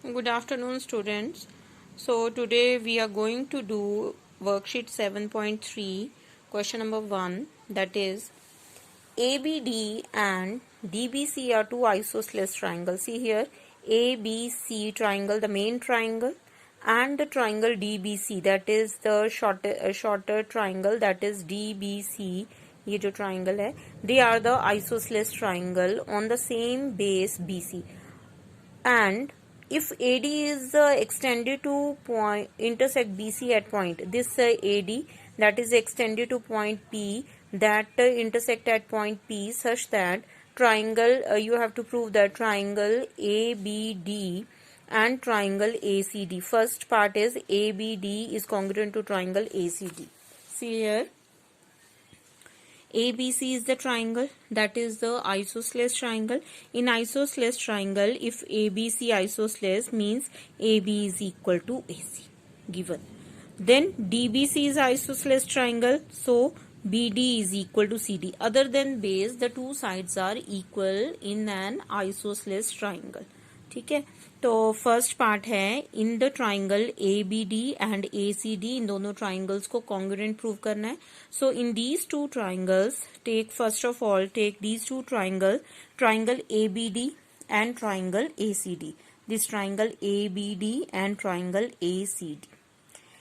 Good afternoon, students. So today we are going to do worksheet 7.3, question number 1, that is ABD and DBC are two isosceles triangles. See here, ABC triangle, the main triangle, and the triangle DBC, that is the shorter triangle, that is DBC. ये जो triangle है, they are the isosceles triangle on the same base BC. And if AD is extended to point intersect BC at point, this AD that is extended to point P that intersect at point P, such that triangle you have to prove that triangle ABD and triangle ACD. First part is ABD is congruent to triangle ACD. See here, ABC is the triangle, that is the isosceles triangle. In isosceles triangle, if ABC isosceles means AB is equal to AC, given. Then DBC is isosceles triangle, so BD is equal to CD. Other than base, the two sides are equal in an isosceles triangle. ठीक है, तो first part है in the triangle ABD and ACD, इन दोनों triangles को congruent prove करना है. So in these two triangles take first of all take these two triangle ABD and triangle ACD. This triangle ABD and triangle ACD.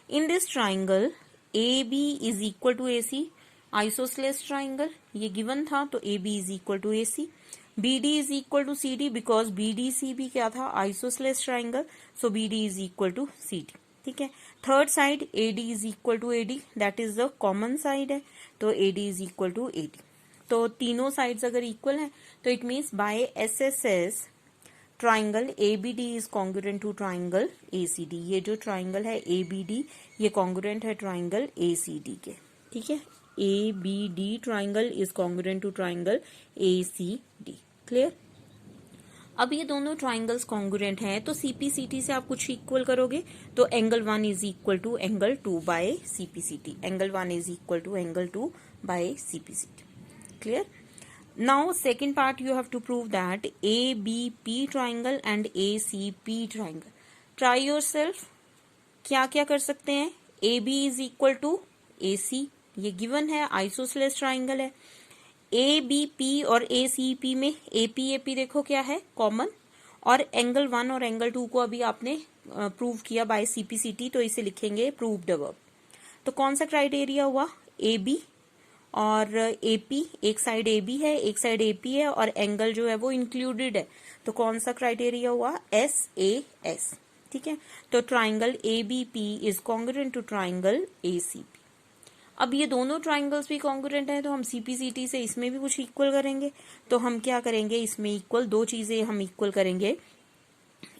In this triangle AB is equal to AC, isosceles triangle ये given था, तो AB is equal to AC. BD is equal to CD because BDC भी क्या था, isosceles triangle, so BD is equal to CD. ठीक है. Third side AD is equal to AD, that is the common side है, तो AD is equal to AD. तो तीनों sides अगर इक्वल हैं तो it means by SSS triangle ABD is congruent to triangle ACD. ये जो ट्राइंगल है ABD ये कॉन्ग्रुएंट है ट्राइंगल ACD के. ठीक है, ABD triangle is congruent to triangle ACD. Clear. अब ये दोनों ट्राइंगल्स कॉन्ग्रुएंट हैं तो CPCT से आप कुछ इक्वल करोगे, तो angle 1 is equal to angle 2 by CPCT. Angle 1 is equal to angle 2 by CPCT. Clear. Now second part you have to prove that ABP triangle and ACP triangle. Try yourself. क्या क्या कर सकते हैं, AB is equal to AC, ये given है, isosceles triangle है. ABP और ACP में AP देखो क्या है, कॉमन, और एंगल 1 और एंगल 2 को अभी आपने प्रूव किया बाय CPCT, तो इसे लिखेंगे प्रूव्ड अबव. तो कौन सा क्राइटेरिया हुआ, AB और AP, एक साइड AB है एक साइड AP है और एंगल जो है वो इंक्लूडेड है, तो कौन सा क्राइटेरिया हुआ, SAS. ठीक है, तो triangle ABP is congruent to triangle ACP. अब ये दोनों ट्राइंगल्स भी कॉन्ग्रुएंट हैं तो हम CPCT से इसमें भी कुछ इक्वल करेंगे. तो हम क्या करेंगे, इसमें इक्वल दो चीजें हम इक्वल करेंगे,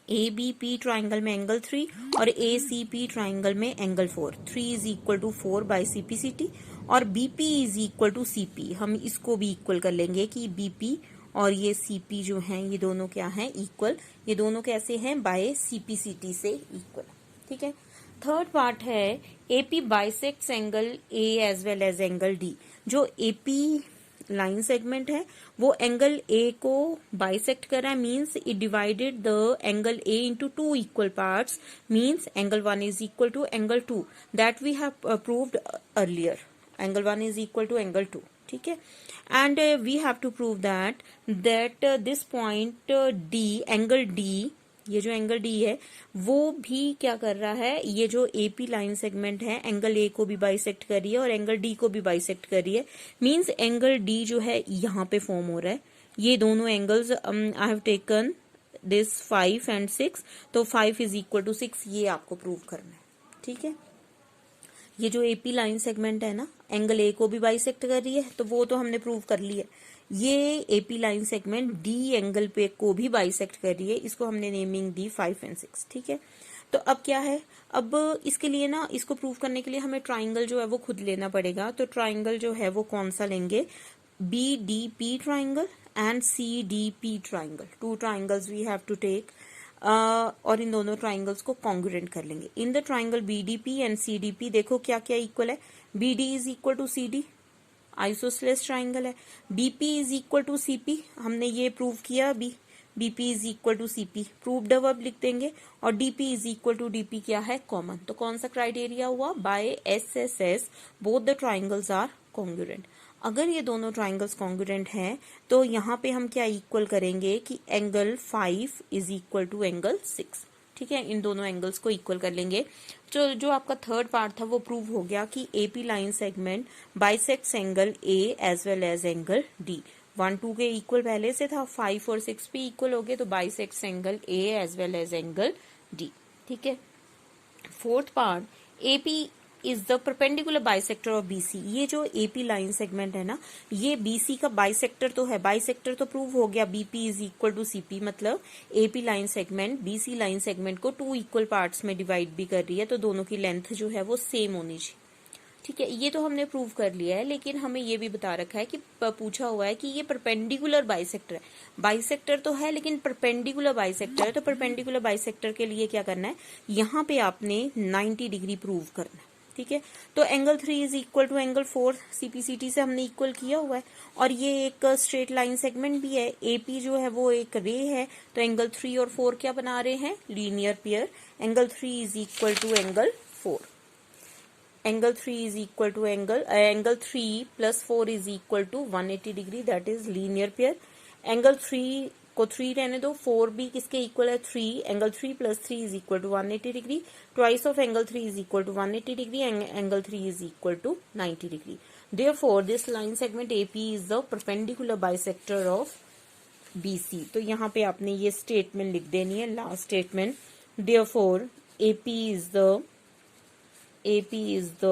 ABP ट्राइंगल में एंगल 3 और ACP ट्राइंगल में angle 4. 3 is equal to 4 by CPCT और BP is equal to CP. हम इसको भी इक्वल कर लेंगे कि BP और ये CP जो हैं ये दोनों क्या हैं, इक्वल. ये दोनों कैसे हैं, बाय CPCT से इक्वल. ठीक है. थर्ड पार्ट है AP bisects angle A as well as angle D. जो AP लाइन सेगमेंट है वो एंगल A को बाइसेक्ट कर रहा है, means it divided the angle A into 2 equal parts, means angle 1 is equal to angle 2, that we have proved earlier. Angle 1 is equal to angle 2. ठीक है, and we have to prove that this point D, angle D, ये जो angle D है वो भी क्या कर रहा है, ये जो AP लाइन सेगमेंट है एंगल A को भी बाइसेक्ट कर रही है और एंगल D को भी बाइसेक्ट कर रही है, मींस एंगल D जो है यहाँ पे फॉर्म हो रहा है. ये दोनों angles I have taken this 5 and 6, तो 5 इज इक्वल टू 6, ये आपको प्रूव करना है. ठीक है, ये जो AP लाइन सेगमेंट है ना एंगल A को भी बाइसेक्ट कर रही है, तो वो तो हमने प्रूव कर लिया. ये AP line segment D angle पे को भी बाइसेक्ट कर रही है, इसको हमने नेमिंग दी 5 एंड 6. ठीक है, तो अब क्या है, अब इसके लिए ना इसको प्रूव करने के लिए हमें ट्राइंगल जो है वो खुद लेना पड़ेगा. तो ट्राइंगल जो है वो कौन सा लेंगे, BDP triangle and CDP triangle. Two triangles we have to take और इन दोनों ट्राइंगल्स को कॉन्ग्रुएंट कर लेंगे. In the triangle BDP and CDP देखो क्या क्या इक्वल है, BD is equal to CD, isosceles triangle है. BP is equal to CP, हमने ये प्रूव किया अभी, BP is equal to CP, proved अब लिख देंगे, और DP is equal to DP क्या है, कॉमन। तो कौन सा क्राइटेरिया हुआ, by SSS both the triangles are congruent. अगर ये दोनों ट्राइंगल्स कॉन्ग्रुएंट हैं तो यहाँ पे हम क्या इक्वल करेंगे कि angle 5 is equal to angle 6, ठीक है, इन दोनों एंगल्स को इक्वल कर लेंगे। जो आपका थर्ड पार्ट था वो प्रूव हो गया कि AP line segment bisects angle A as well as angle D. 1 2 के इक्वल पहले से था, 5 और 6 भी इक्वल हो गए, तो bisects angle A as well as angle D, ठीक है। Fourth part, AP is the perpendicular bisector of BC. ये जो एपी लाइन सेगमेंट है ना, ये बीसी का बाइसेक्टर तो है, बाइसेक्टर तो प्रूव हो गया, BP is equal to CP, मतलब AP line segment BC line segment को 2 इक्वल पार्ट्स में डिवाइड भी कर रही है, तो दोनों की लेंथ जो है वो सेम होनी चाहिए, ठीक है। ये तो हमने प्रूव कर लिया है, लेकिन हमें ये भी बता रखा है कि पूछा हुआ है कि ये परपेंडिकुलर बाइसेक्टर है। बाइसेक्टर तो है लेकिन परपेंडिकुलर बाइसेक्टर है, तो परपेंडिकुलर बाइसेक्टर के लिए क्या करना है, यहाँ पे आपने 90 डिग्री प्रूव करना है, ठीक है। तो angle 3 is equal to angle 4, CPCT से हमने इक्वल किया हुआ है, और ये एक स्ट्रेट लाइन सेगमेंट भी है, एपी जो है वो एक रे है, तो एंगल 3 और 4 क्या बना रहे हैं, linear pair. Angle 3 is equal to angle 4, angle 3 is equal to angle 3 plus 4 is equal to 180 degree, that is linear pair. Angle 3 को 3 रहने दो, 4 भी किसके इक्वल है, 3, angle 3 plus 3 is equal to 180 degree, twice of angle 3 is equal to 180 degree, angle 3 is equal to 90 degree. Therefore this line segment AP is the perpendicular bisector of BC. तो यहाँ पे आपने ये स्टेटमेंट लिख देनी है, last statement, therefore AP is the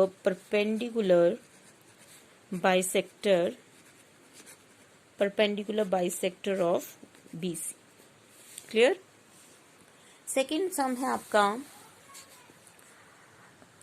perpendicular bisector of BC. Clear? Second sum है आपका,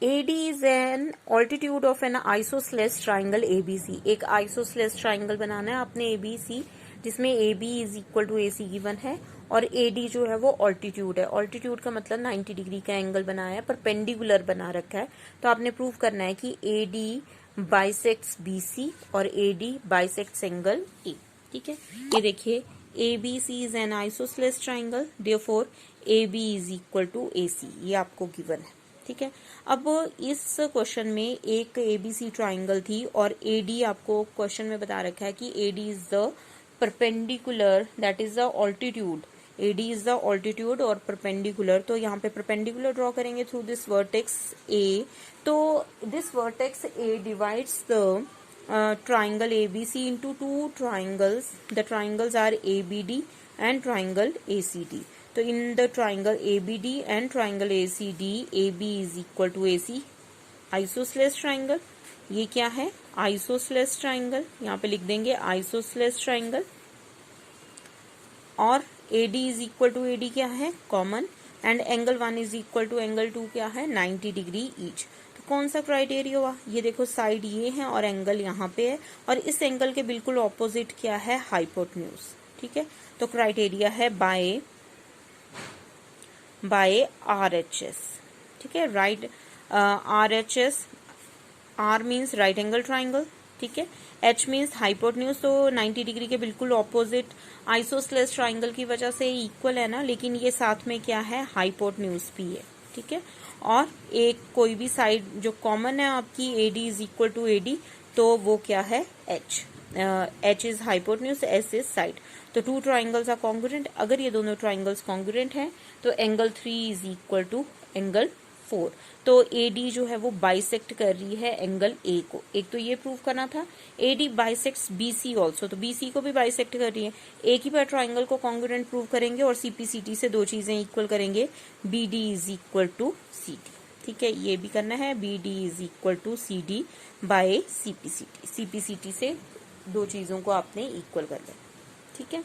AD is an altitude of an isosceles triangle ABC। एक isosceles triangle बनाना है आपने ABC, जिसमें AB is equal to AC given है, और AD जो है वो ऑल्टीट्यूड है। ऑल्टीट्यूड का मतलब 90 डिग्री का एंगल बनाया है, परपेंडिकुलर बना रखा है, तो आपने प्रूव करना है कि AD बाइसेक्ट्स BC और AD बाइसेक्ट्स एंगल A, ठीक है। ये देखिए, ABC is an isosceles triangle, therefore AB is equal to AC, ये आपको गिवन है, ठीक है। अब इस क्वेश्चन में एक ABC ट्राइंगल थी, और AD आपको क्वेश्चन में बता रखा है कि AD is the perpendicular, that is the altitude, AD is the altitude और परपेंडिकुलर। तो यहाँ पे परपेंडिकुलर ड्रॉ करेंगे थ्रू दिस वर्टेक्स A। तो this vertex A divides the triangle ABC into 2 triangles. The triangles are ABD and triangle ACD. तो in the triangle ABD and triangle ACD, AB is equal to AC, isosceles triangle। ये क्या है, isosceles triangle, यहाँ पे लिख देंगे isosceles triangle। और AD is equal to AD क्या है, common, and angle 1 is equal to angle 2 क्या है, 90 डिग्री ईच। तो कौन सा क्राइटेरिया हुआ, ये देखो साइड ये है और एंगल यहाँ पे है, और इस एंगल के बिल्कुल ऑपोजिट क्या है, हाइपोटेन्यूज, ठीक है। तो क्राइटेरिया है बाय RHS, ठीक है, right, RHS, R means right angle triangle, ठीक है, H मीन्स हाइपोटेन्यूज, तो 90 डिग्री के बिल्कुल ऑपोजिट, आइसोसेलेस ट्राइंगल की वजह से इक्वल है ना, लेकिन ये साथ में क्या है, हाइपोटेन्यूज भी है, ठीक है। और एक कोई भी साइड जो कॉमन है आपकी, AD is equal to AD, तो वो क्या है, H is hypotenuse, S is side. तो 2 ट्राइंगल्स आर कॉन्ग्रुएंट। अगर ये दोनों ट्राइंगल्स कॉन्ग्रुएंट हैं तो angle 3 is equal to angle 4। तो AD जो है वो बाइसेक्ट कर रही है एंगल A को, एक तो ये प्रूव करना था। AD बाइसेक्ट्स BC ऑल्सो, तो BC को भी बाइसेक्ट कर रही है। एक ही बार ट्राइंगल को कॉन्ग्रुएंट प्रूव करेंगे और CPCT से 2 चीजें इक्वल करेंगे, BD is equal to CD, ठीक है, ये भी करना है, BD is equal to CD by CPCT। CPCT से 2 चीजों को आपने इक्वल कर लिया, ठीक है।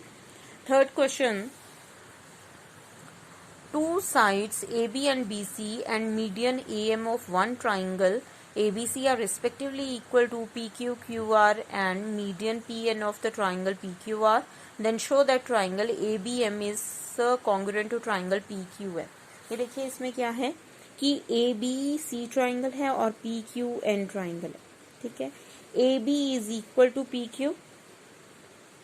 Third question, 2 sides AB and BC and median AM of one triangle ABC are respectively equal to PQ, QR and median PN of the triangle PQR. Then show that triangle ABM is congruent to triangle PQM. ये देखिए इसमें क्या है कि ABC triangle है और PQN triangle है, ठीक है। AB is equal to PQ,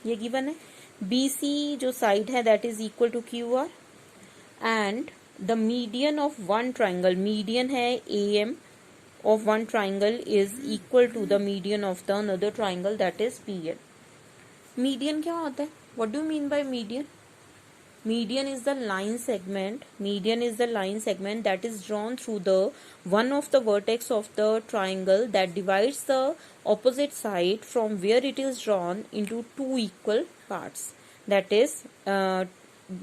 ये गिवन है। BC जो साइड है that is equal to QR and the median of one triangle, median है AM of one triangle is equal to the median of the another triangle that is PN. Median क्या होता है? What do you mean by median? Median is the line segment. Median is the line segment that is drawn through the one of the vertex of the triangle that divides the opposite side from where it is drawn into two equal parts. That is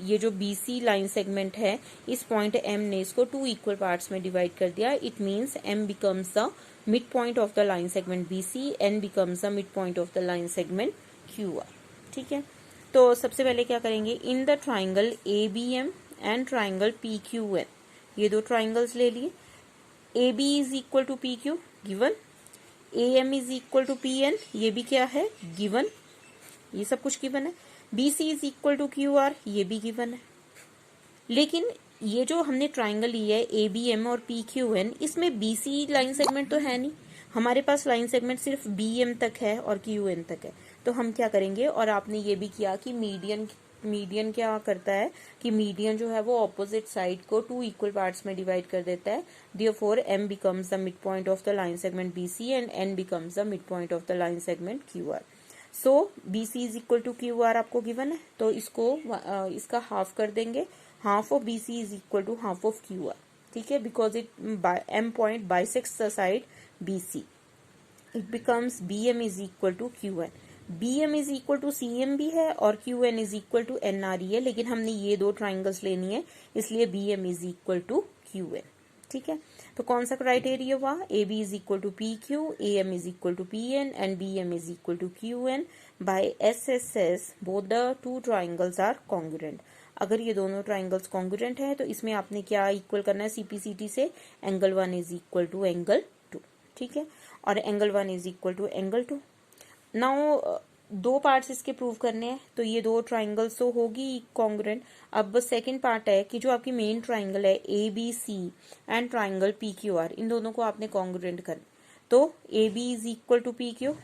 ये जो BC line segment है, इस point M ने इसको two equal parts में divide कर दिया. It means M becomes the mid point of the line segment BC, N becomes the mid point of the line segment QR. ठीक है, तो सबसे पहले क्या करेंगे, in the triangle ABM and triangle PQN, ये दो ट्राइंगल्स ले लिए. AB is equal to PQ given, AM is equal to PN ये भी क्या है गिवन, ये सब कुछ गिवन है. BC is equal to QR ये भी गिवन है. लेकिन ये जो हमने ट्राइंगल लिया है ABM और PQN, इसमें BC लाइन सेगमेंट तो है नहीं, हमारे पास लाइन सेगमेंट सिर्फ BM तक है और QN तक है. तो हम क्या करेंगे, और आपने ये भी किया कि मीडियन क्या करता है कि मीडियन जो है वो ऑपोजिट साइड को टू इक्वल पार्ट्स में डिवाइड कर देता है. Therefore M becomes the mid point of the line segment BC and N becomes the mid point of the line segment QR. So BC is equal to QR आपको given है, तो इसको इसका half कर देंगे. Half of BC is equal to half of QR. ठीक है, because it M point bisects the side BC. It becomes BM is equal to QN. BM is equal to CM भी है और QN is equal to NRE है, लेकिन हमने ये दो ट्राइंगल्स लेनी है इसलिए BM is equal to QN. ठीक है, तो कौन सा क्राइटेरिया हुआ, AB is equal to PQ, AM is equal to PN and BM is equal to QN. By SSS both the two triangles are congruent. अगर ये दोनों ट्राइंगल्स कॉन्ग्रुएंट है तो इसमें आपने क्या इक्वल करना है CPCT से, angle 1 is equal to angle 2. ठीक है, और angle 1 is equal to angle 2. Now दो पार्ट्स इसके प्रूव करने हैं, तो ये दो ट्राइंगल्स तो होगी कॉन्ग्रुएंट. अब सेकंड पार्ट है कि जो आपकी मेन ट्राइंगल है ABC एंड ट्राइंगल PQR, इन दोनों को आपने कॉन्ग्रुएंट करना. तो AB is equal to PQ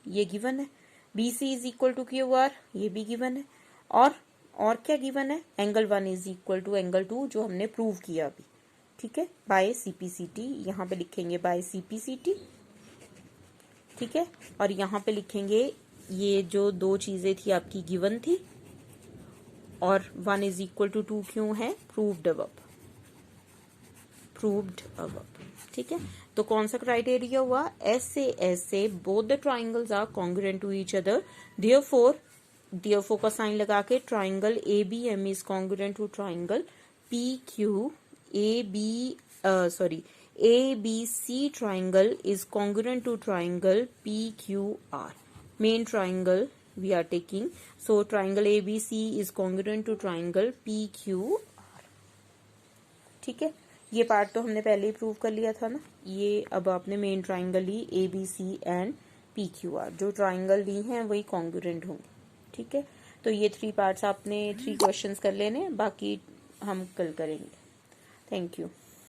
ये गिवन है, BC is equal to QR ये भी गिवन है, और क्या गिवन है, angle 1 is equal to angle 2 जो हमने प्रूव किया अभी. ठीक है, बाय CPCT, यहाँ पे लिखेंगे बाय CPCT. ठीक है, और यहाँ पे लिखेंगे ये जो दो चीजें थी आपकी गिवन थी, और 1 इज इक्वल टू 2 क्यों है, प्रूव्ड अबव. ठीक है, तो कौन सा क्राइटेरिया हुआ, S से both the triangles are congruent to each other. Therefore का साइन लगा के triangle ABM is congruent to triangle ABC triangle is congruent to triangle PQR. Main triangle we are taking. So triangle ABC is congruent to triangle PQR. ठीक है, ये part तो हमने पहले ही prove कर लिया था ना. ये अब आपने मेन ट्राइंगल ली ABC एंड PQR, जो ट्राइंगल ली हैं वही कॉन्ग्रुएंट होंगे. ठीक है, तो ये 3 पार्ट्स आपने 3 क्वेश्चंस कर लेने, बाकी हम कल करेंगे. Thank you.